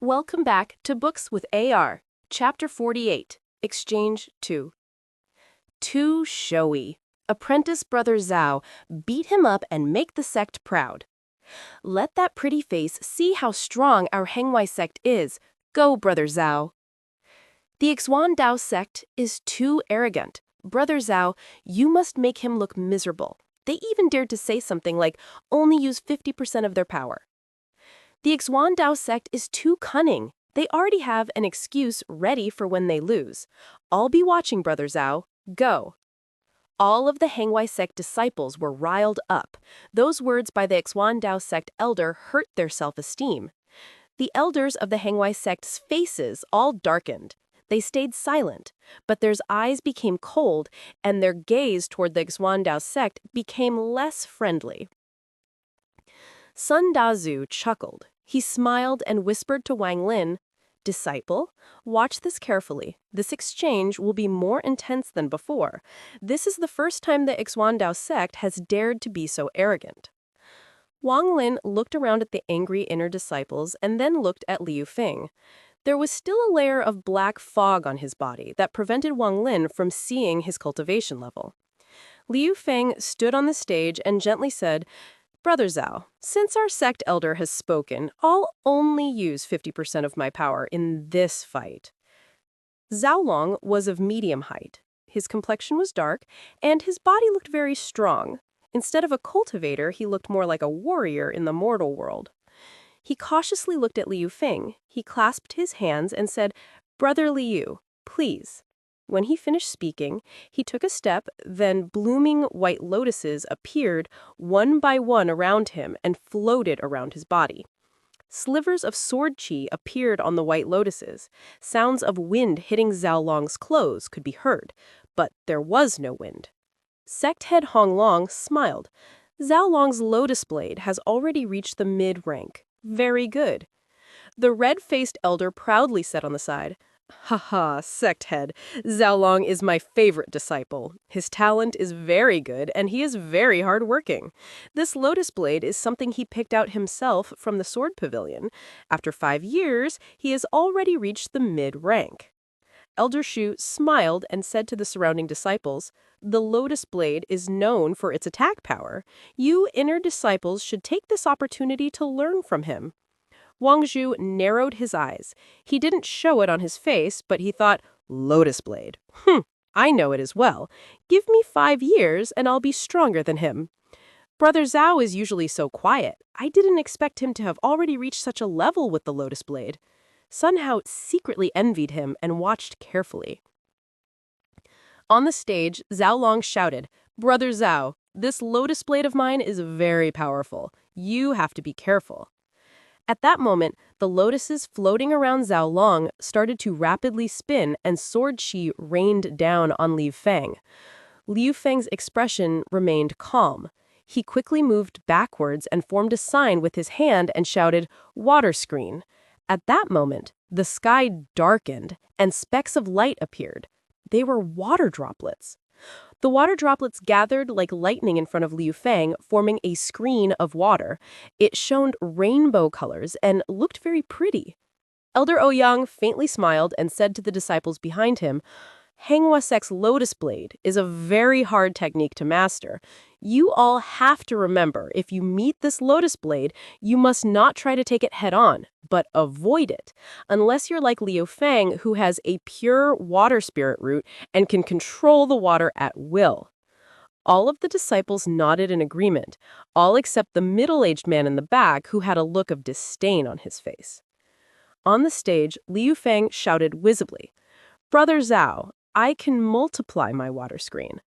Welcome back to Books with AR, Chapter 48, Exchange 2. Too showy. Apprentice Brother Zhao, beat him up and make the sect proud. Let that pretty face see how strong our Heng sect is. Go, Brother Zhao. The Xuan Dao Sect is too arrogant. Brother Zhao, you must make him look miserable. They even dared to say something like, only use 50% of their power. The Xuan Dao Sect is too cunning. They already have an excuse ready for when they lose. I'll be watching, Brother Zhao. Go. All of the Heng sect disciples were riled up. Those words by the Xuan Dao Sect elder hurt their self-esteem. The elders of the Heng sect's faces all darkened. They stayed silent, but their eyes became cold, and their gaze toward the Xuan Dao Sect became less friendly. Sun Dazu chuckled. He smiled and whispered to Wang Lin, "Disciple, watch this carefully. This exchange will be more intense than before. This is the first time the Xuan Dao Sect has dared to be so arrogant." Wang Lin looked around at the angry inner disciples and then looked at Liu Feng. There was still a layer of black fog on his body that prevented Wang Lin from seeing his cultivation level. Liu Feng stood on the stage and gently said, "Brother Zhao, since our sect elder has spoken, I'll only use 50% of my power in this fight." Zhao Long was of medium height. His complexion was dark, and his body looked very strong. Instead of a cultivator, he looked more like a warrior in the mortal world. He cautiously looked at Liu Feng. He clasped his hands and said, "Brother Liu, please." When he finished speaking, he took a step, then blooming white lotuses appeared one by one around him and floated around his body. Slivers of sword chi appeared on the white lotuses. Sounds of wind hitting Zhao Long's clothes could be heard, but there was no wind. Sect head Hong Long smiled. "Zhao Long's lotus blade has already reached the mid-rank. Very good." The red-faced elder proudly said on the side, "Haha, sect head, Zhao Long is my favorite disciple. His talent is very good, and he is very hard-working. This lotus blade is something he picked out himself from the sword pavilion. After 5 years, he has already reached the mid-rank." Elder Shu smiled and said to the surrounding disciples, "The lotus blade is known for its attack power. You inner disciples should take this opportunity to learn from him." Wang Zhu narrowed his eyes. He didn't show it on his face, but he thought, "Lotus blade. I know it as well. Give me 5 years and I'll be stronger than him." Brother Zhao is usually so quiet. I didn't expect him to have already reached such a level with the lotus blade. Sun Hao secretly envied him and watched carefully. On the stage, Zhao Long shouted, "Brother Zhao, this lotus blade of mine is very powerful. You have to be careful." At that moment, the lotuses floating around Zhao Long started to rapidly spin and sword chi rained down on Liu Feng. Liu Feng's expression remained calm. He quickly moved backwards and formed a sign with his hand and shouted, "Water screen." At that moment, the sky darkened and specks of light appeared. They were water droplets. The water droplets gathered like lightning in front of Liu Feng, forming a screen of water. It shone rainbow colors and looked very pretty. Elder Ouyang faintly smiled and said to the disciples behind him, "Heng sect's lotus blade is a very hard technique to master. You all have to remember, if you meet this lotus blade, you must not try to take it head-on, but avoid it, unless you're like Liu Feng, who has a pure water spirit root and can control the water at will." All of the disciples nodded in agreement, all except the middle-aged man in the back, who had a look of disdain on his face. On the stage, Liu Feng shouted visibly, "Brother Zhao, I can multiply my water screen."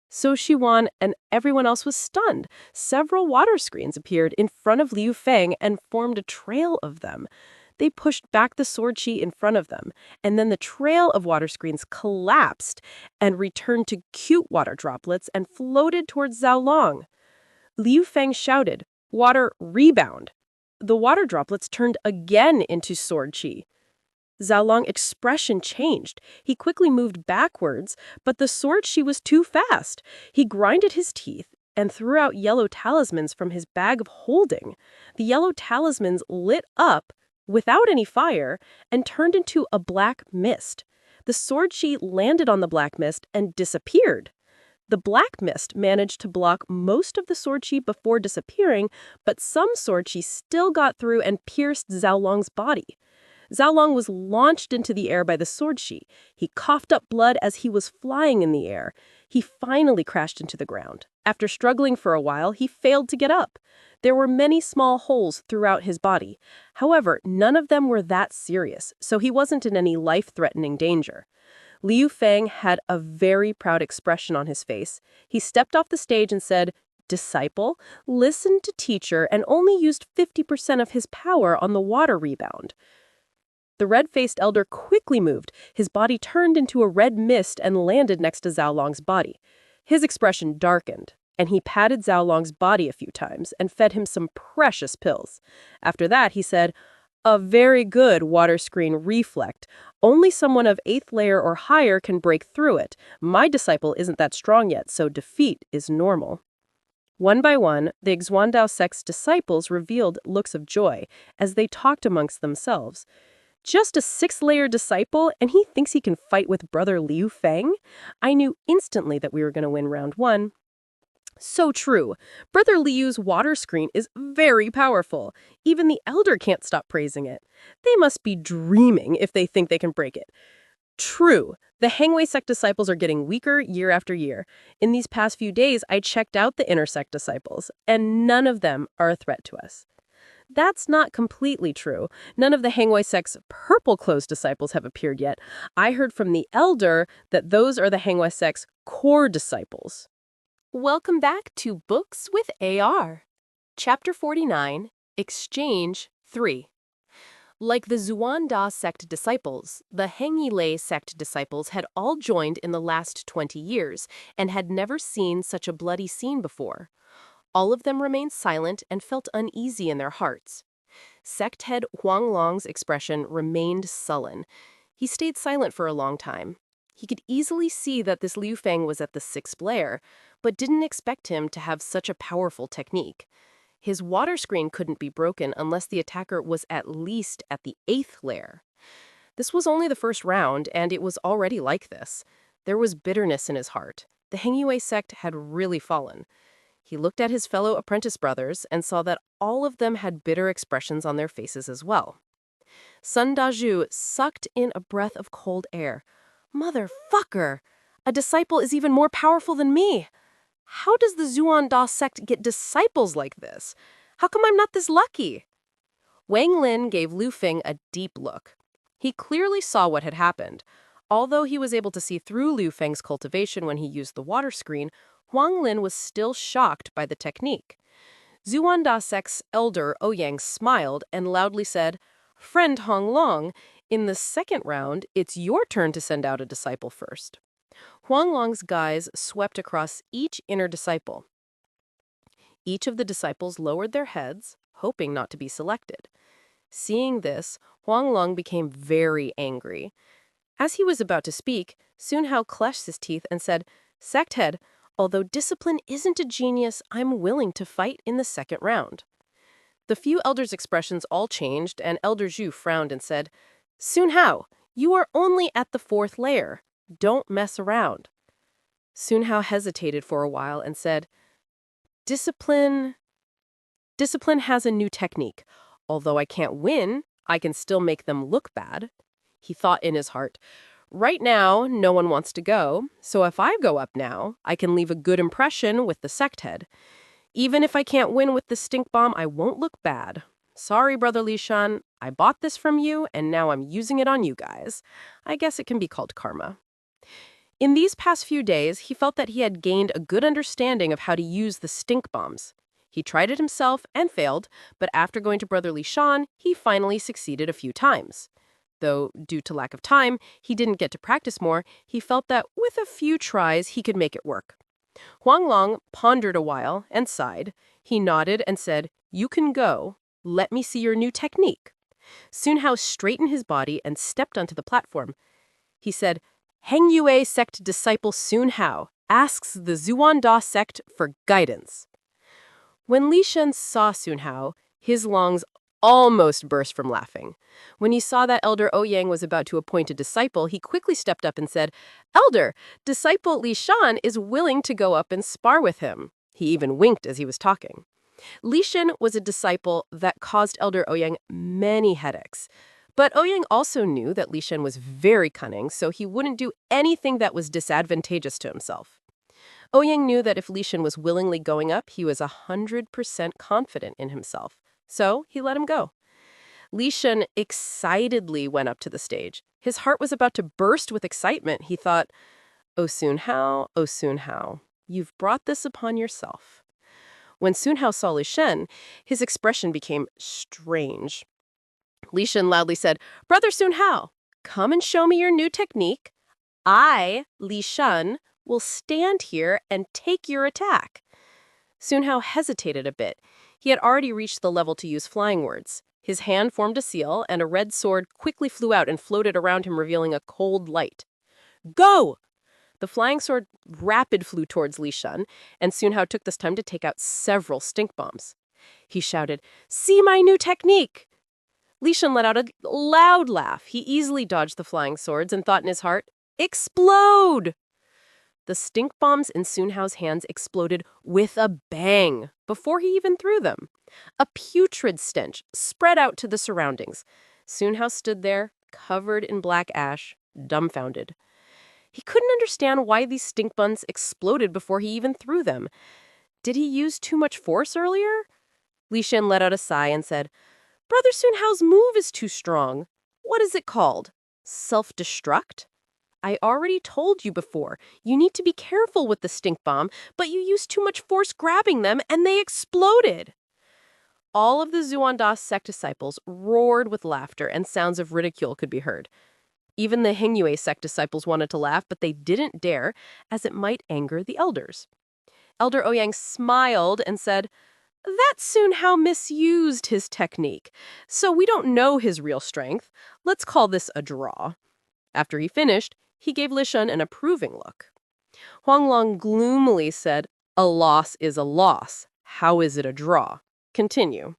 So Xiwan and everyone else was stunned. Several water screens appeared in front of Liu Feng and formed a trail of them. They pushed back the sword chi in front of them, and then the trail of water screens collapsed and returned to cute water droplets and floated towards Zhao Long. Liu Feng shouted, "Water rebound." The water droplets turned again into sword chi. Zhao Long's expression changed. He quickly moved backwards, but the sword chi was too fast. He grinded his teeth and threw out yellow talismans from his bag of holding. The yellow talismans lit up without any fire, and turned into a black mist. The sword chi landed on the black mist and disappeared. The black mist managed to block most of the sword chi before disappearing, but some sword chi still got through and pierced Zhao Long's body. Zhao Long was launched into the air by the sword chi. He coughed up blood as he was flying in the air. He finally crashed into the ground. After struggling for a while, he failed to get up. There were many small holes throughout his body. However, none of them were that serious, so he wasn't in any life-threatening danger. Liu Feng had a very proud expression on his face. He stepped off the stage and said, "Disciple, listened to teacher and only used 50% of his power on the water rebound." The red-faced elder quickly moved. His body turned into a red mist and landed next to Zhao Long's body. His expression darkened, and he patted Zhao Long's body a few times and fed him some precious pills. After that, he said, "A very good water screen reflect. Only someone of 8th layer or higher can break through it. My disciple isn't that strong yet, so defeat is normal." One by one, the Xuan Dao Sect's disciples revealed looks of joy as they talked amongst themselves. Just a 6th-layer disciple, and he thinks he can fight with brother Liu Feng? I knew instantly that we were going to win round 1. So true. Brother Liu's water screen is very powerful. Even the elder can't stop praising it. They must be dreaming if they think they can break it. True. The Heng sect disciples are getting weaker year after year. In these past few days, I checked out the inner sect disciples, and none of them are a threat to us. That's not completely true. None of the Heng sect's purple-clothes disciples have appeared yet. I heard from the elder that those are the Heng sect's core disciples. Welcome back to Books with AR. Chapter 49, Exchange 3. Like the Xuan Dao Sect disciples, the Heng Sect disciples had all joined in the last 20 years and had never seen such a bloody scene before. All of them remained silent and felt uneasy in their hearts. Sect head Huang Long's expression remained sullen. He stayed silent for a long time. He could easily see that this Liu Feng was at the 6th layer, but didn't expect him to have such a powerful technique. His water screen couldn't be broken unless the attacker was at least at the 8th layer. This was only the first round, and it was already like this. There was bitterness in his heart. The Heng sect had really fallen. He looked at his fellow apprentice brothers and saw that all of them had bitter expressions on their faces as well. Sun Dazhu sucked in a breath of cold air. Motherfucker! A disciple is even more powerful than me! How does the Xuan Dao Sect get disciples like this? How come I'm not this lucky? Wang Lin gave Liu Feng a deep look. He clearly saw what had happened. Although he was able to see through Liu Feng's cultivation when he used the water screen, Wang Lin was still shocked by the technique. Xuan Dao Sect's elder Ouyang smiled and loudly said, "Friend Hong Long, in the second round, it's your turn to send out a disciple first." Huang Long's gaze swept across each inner disciple. Each of the disciples lowered their heads, hoping not to be selected. Seeing this, Huang Long became very angry. As he was about to speak, Sun Hao clenched his teeth and said, "Sect head, although discipline isn't a genius, I'm willing to fight in the second round." The few elders' expressions all changed, and Elder Zhu frowned and said, "Sun Hao, you are only at the 4th layer. Don't mess around." Sun Hao hesitated for a while and said, Discipline has a new technique. Although I can't win, I can still make them look bad." He thought in his heart, "Right now, no one wants to go, so if I go up now, I can leave a good impression with the sect head. Even if I can't win with the stink bomb, I won't look bad. Sorry, Brother Lishan, I bought this from you, and now I'm using it on you guys. I guess it can be called karma." In these past few days, he felt that he had gained a good understanding of how to use the stink bombs. He tried it himself and failed, but after going to Brother Lishan, he finally succeeded a few times. Though, due to lack of time, he didn't get to practice more, he felt that with a few tries, he could make it work. Huang Long pondered a while and sighed. He nodded and said, "You can go. Let me see your new technique." Sun Hao straightened his body and stepped onto the platform. He said, "Heng Yue Sect disciple Sun Hao asks the Xuan Dao Sect for guidance." When Li Shen saw Sun Hao, his lungs almost burst from laughing. When he saw that Elder Ouyang was about to appoint a disciple, he quickly stepped up and said, "Elder, disciple Li Shan is willing to go up and spar with him." He even winked as he was talking. Li Shan was a disciple that caused Elder Ouyang many headaches. But Ouyang also knew that Li Shan was very cunning, so he wouldn't do anything that was disadvantageous to himself. Ouyang knew that if Li Shan was willingly going up, he was 100% confident in himself. So he let him go. Li Shan excitedly went up to the stage. His heart was about to burst with excitement. He thought, Sun Hao, you've brought this upon yourself." When Sun Hao saw Li Shan, his expression became strange. Li Shan loudly said, "Brother Sun Hao, come and show me your new technique. I, Li Shan, will stand here and take your attack." Sun Hao hesitated a bit. He had already reached the level to use flying words. His hand formed a seal, and a red sword quickly flew out and floated around him, revealing a cold light. "Go!" The flying sword rapid flew towards Li Shan, and Sun Hao took this time to take out several stink bombs. He shouted, "See my new technique!" Li Shan let out a loud laugh. He easily dodged the flying swords and thought in his heart, "Explode!" The stink bombs in Sun Hao's hands exploded with a bang before he even threw them. A putrid stench spread out to the surroundings. Sun Hao stood there, covered in black ash, dumbfounded. He couldn't understand why these stink buns exploded before he even threw them. Did he use too much force earlier? Li Shan let out a sigh and said, "Brother Sun Hao's move is too strong. What is it called? Self-destruct? I already told you before, you need to be careful with the stink bomb, but you used too much force grabbing them and they exploded." All of the Xuan Dao Sect disciples roared with laughter and sounds of ridicule could be heard. Even the Heng Sect disciples wanted to laugh, but they didn't dare, as it might anger the elders. Elder Ouyang smiled and said, "That Sun Hao misused his technique, so we don't know his real strength. Let's call this a draw." After he finished, he gave Li Shan an approving look. Huang Long gloomily said, "A loss is a loss. How is it a draw? Continue."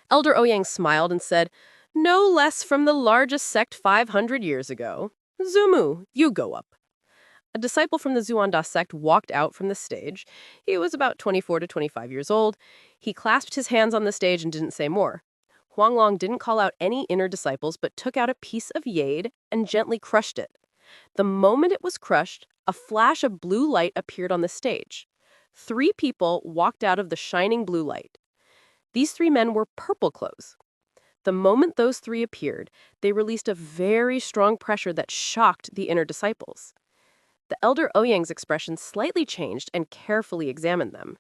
Elder Ouyang smiled and said, "No less from the largest sect 500 years ago. Zumu, you go up." A disciple from the Xuan Dao Sect walked out from the stage. He was about 24 to 25 years old. He clasped his hands on the stage and didn't say more. Huang Long didn't call out any inner disciples, but took out a piece of jade and gently crushed it. The moment it was crushed, a flash of blue light appeared on the stage. 3 people walked out of the shining blue light. These 3 men were purple clothes. The moment those 3 appeared, they released a very strong pressure that shocked the inner disciples. The elder Ouyang's expression slightly changed and carefully examined them.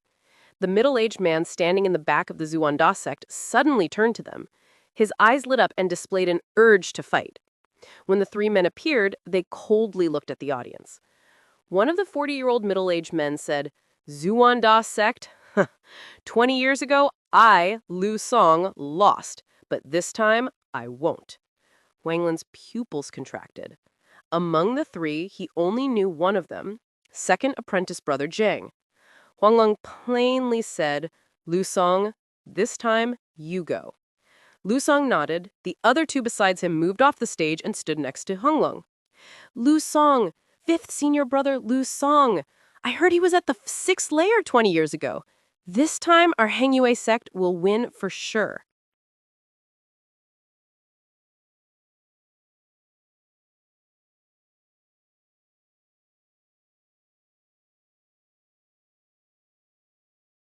The middle-aged man standing in the back of the Xuan Dao Sect suddenly turned to them. His eyes lit up and displayed an urge to fight. When the 3 men appeared, they coldly looked at the audience. One of the 40-year-old middle-aged men said, "Xuan Dao Sect? 20 years ago, I, Liu Song, lost. But this time, I won't." Wang Lin's pupils contracted. Among the 3, he only knew one of them, second apprentice brother Zhang. Huang Long plainly said, "Liu Song, this time, you go." Liu Song nodded. The other 2 besides him moved off the stage and stood next to Huang Long. "Liu Song, 5th senior brother Liu Song. I heard he was at the 6th layer 20 years ago. This time, our Heng Sect will win for sure."